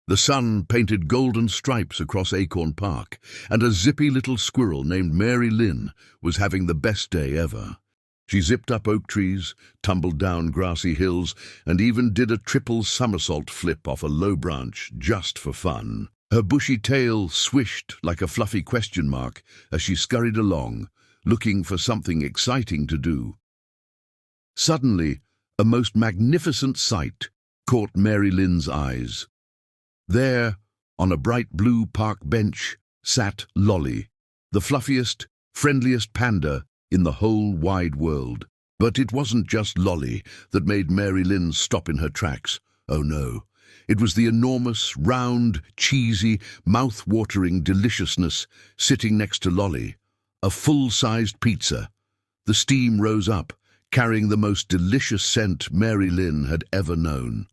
The sun painted golden stripes across Acorn Park, and a zippy little squirrel named Mary Lynn was having the best day ever. She zipped up oak trees, tumbled down grassy hills, and even did a triple somersault flip off a low branch just for fun. Her bushy tail swished like a fluffy question mark as she scurried along, looking for something exciting to do. Suddenly, a most magnificent sight caught Mary Lynn's eyes. There, on a bright blue park bench, sat Lolly, the fluffiest, friendliest panda in the whole wide world. But it wasn't just Lolly that made Mary Lynn stop in her tracks. Oh no, it was the enormous, round, cheesy, mouth-watering deliciousness sitting next to Lolly, a full-sized pizza. The steam rose up, carrying the most delicious scent Mary Lynn had ever known.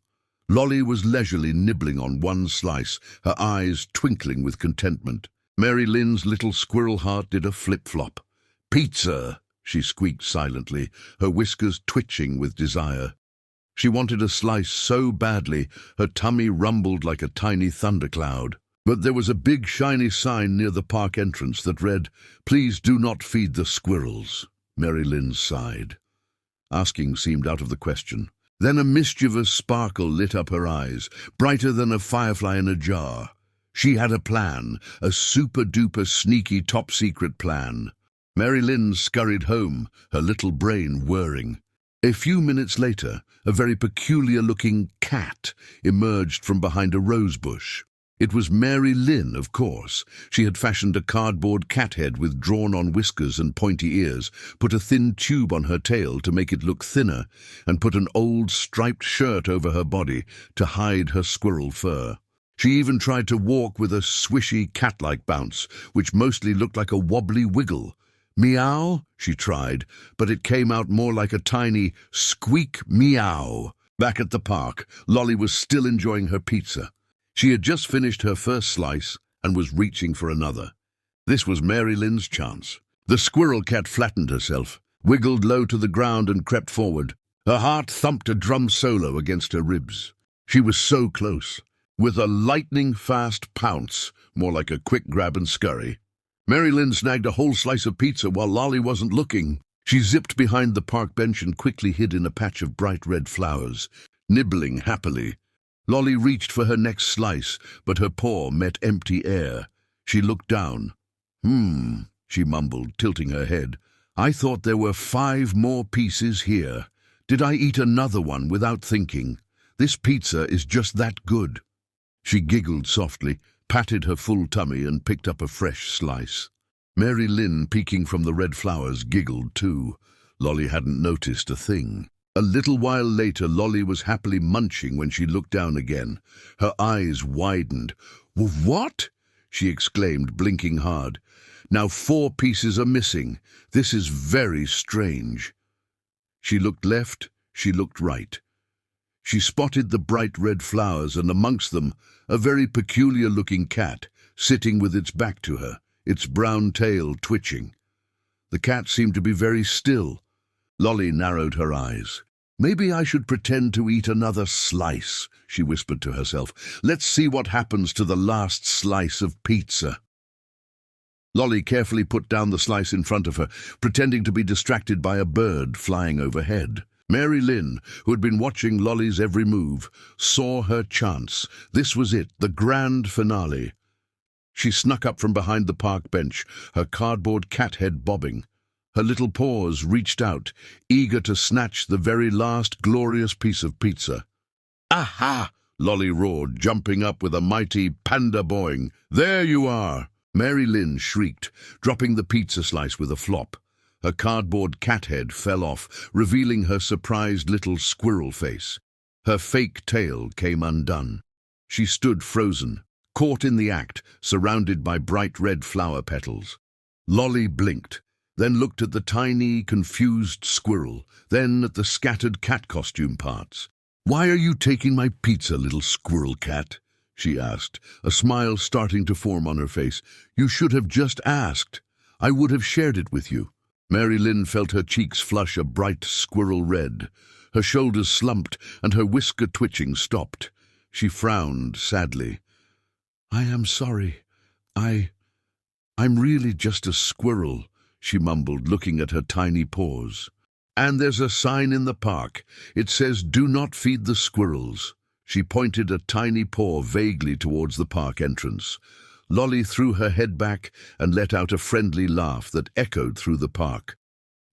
Lolly was leisurely nibbling on one slice, her eyes twinkling with contentment. Mary Lynn's little squirrel heart did a flip-flop. "Pizza!" she squeaked silently, her whiskers twitching with desire. She wanted a slice so badly, her tummy rumbled like a tiny thundercloud. But there was a big shiny sign near the park entrance that read, "Please do not feed the squirrels." Mary Lynn sighed. Asking seemed out of the question. Then a mischievous sparkle lit up her eyes, brighter than a firefly in a jar. She had a plan, a super-duper sneaky top-secret plan. Mary Lynn scurried home, her little brain whirring. A few minutes later, a very peculiar-looking cat emerged from behind a rose bush. It was Mary Lynn, of course. She had fashioned a cardboard cat head with drawn-on whiskers and pointy ears, put a thin tube on her tail to make it look thinner, and put an old striped shirt over her body to hide her squirrel fur. She even tried to walk with a swishy cat-like bounce, which mostly looked like a wobbly wiggle. "Meow," she tried, but it came out more like a tiny squeak meow. Back at the park, Lolly was still enjoying her pizza. She had just finished her first slice and was reaching for another. This was Mary Lynn's chance. The squirrel cat flattened herself, wiggled low to the ground and crept forward. Her heart thumped a drum solo against her ribs. She was so close. With a lightning-fast pounce, more like a quick grab and scurry, Mary Lynn snagged a whole slice of pizza while Lolly wasn't looking. She zipped behind the park bench and quickly hid in a patch of bright red flowers, nibbling happily. Lolly reached for her next slice, but her paw met empty air. She looked down. She mumbled, tilting her head. "I thought there were 5 more pieces here. Did I eat another one without thinking? This pizza is just that good." She giggled softly, patted her full tummy and picked up a fresh slice. Mary Lynn, peeking from the red flowers, giggled too. Lolly hadn't noticed a thing. A little while later, Lolly was happily munching when she looked down again. Her eyes widened. "What?" she exclaimed, blinking hard. "Now 4 pieces are missing. This is very strange." She looked left, she looked right. She spotted the bright red flowers, and amongst them, a very peculiar-looking cat, sitting with its back to her, its brown tail twitching. The cat seemed to be very still. Lolly narrowed her eyes. "Maybe I should pretend to eat another slice," she whispered to herself. "Let's see what happens to the last slice of pizza." Lolly carefully put down the slice in front of her, pretending to be distracted by a bird flying overhead. Mary Lynn, who had been watching Lolly's every move, saw her chance. This was it, the grand finale. She snuck up from behind the park bench, her cardboard cat head bobbing. Her little paws reached out, eager to snatch the very last glorious piece of pizza. "Aha!" Lolly roared, jumping up with a mighty panda boing. "There you are!" Mary Lynn shrieked, dropping the pizza slice with a flop. Her cardboard cat head fell off, revealing her surprised little squirrel face. Her fake tail came undone. She stood frozen, caught in the act, surrounded by bright red flower petals. Lolly blinked, then looked at the tiny, confused squirrel, then at the scattered cat costume parts. "Why are you taking my pizza, little squirrel cat?" she asked, a smile starting to form on her face. "You should have just asked. I would have shared it with you." Mary Lynn felt her cheeks flush a bright squirrel red. Her shoulders slumped and her whisker twitching stopped. She frowned sadly. "I am sorry. I'm really just a squirrel," she mumbled, looking at her tiny paws. "And there's a sign in the park. It says, 'Do not feed the squirrels.'" She pointed a tiny paw vaguely towards the park entrance. Lolly threw her head back and let out a friendly laugh that echoed through the park.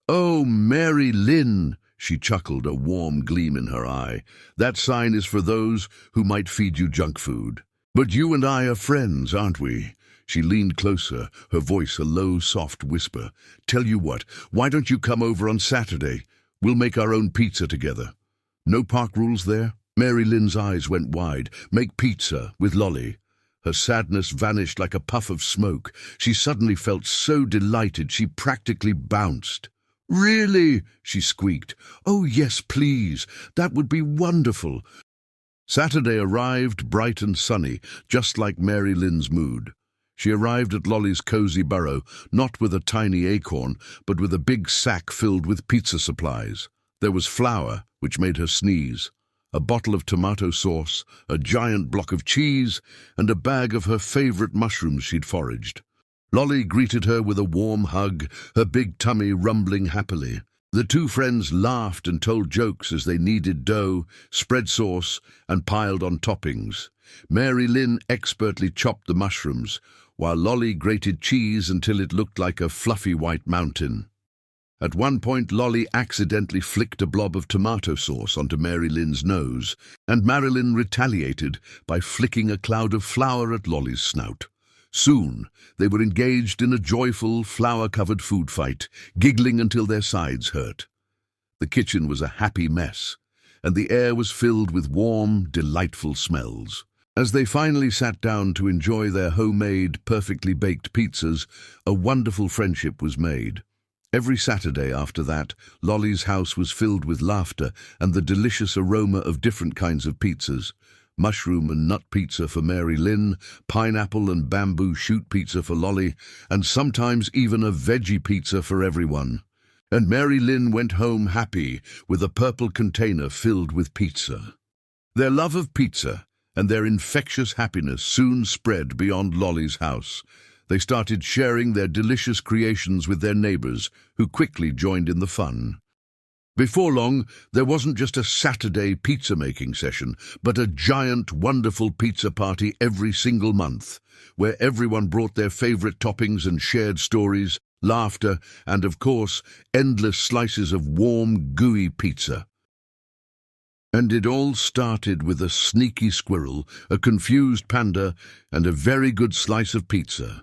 "Oh, Mary Lynn," she chuckled, a warm gleam in her eye. "That sign is for those who might feed you junk food. But you and I are friends, aren't we?" She leaned closer, her voice a low, soft whisper. "Tell you what, why don't you come over on Saturday? We'll make our own pizza together." "No park rules there?" Mary Lynn's eyes went wide. "Make pizza with Lolly." Her sadness vanished like a puff of smoke. She suddenly felt so delighted she practically bounced. "Really?" she squeaked. "Oh yes, please. That would be wonderful." Saturday arrived bright and sunny, just like Mary Lynn's mood. She arrived at Lolly's cozy burrow, not with a tiny acorn, but with a big sack filled with pizza supplies. There was flour, which made her sneeze, a bottle of tomato sauce, a giant block of cheese, and a bag of her favorite mushrooms she'd foraged. Lolly greeted her with a warm hug, her big tummy rumbling happily. The two friends laughed and told jokes as they kneaded dough, spread sauce, and piled on toppings. Mary Lynn expertly chopped the mushrooms, while Lolly grated cheese until it looked like a fluffy white mountain. At one point, Lolly accidentally flicked a blob of tomato sauce onto Mary Lynn's nose, and Marilyn retaliated by flicking a cloud of flour at Lolly's snout. Soon, they were engaged in a joyful, flour-covered food fight, giggling until their sides hurt. The kitchen was a happy mess, and the air was filled with warm, delightful smells. As they finally sat down to enjoy their homemade, perfectly baked pizzas, a wonderful friendship was made. Every Saturday after that, Lolly's house was filled with laughter and the delicious aroma of different kinds of pizzas. Mushroom and nut pizza for Mary Lynn, pineapple and bamboo shoot pizza for Lolly, and sometimes even a veggie pizza for everyone. And Mary Lynn went home happy with a purple container filled with pizza. Their love of pizza and their infectious happiness soon spread beyond Lolly's house. They started sharing their delicious creations with their neighbors, who quickly joined in the fun. Before long, there wasn't just a Saturday pizza-making session, but a giant, wonderful pizza party every single month, where everyone brought their favorite toppings and shared stories, laughter, and, of course, endless slices of warm, gooey pizza. And it all started with a sneaky squirrel, a confused panda, and a very good slice of pizza.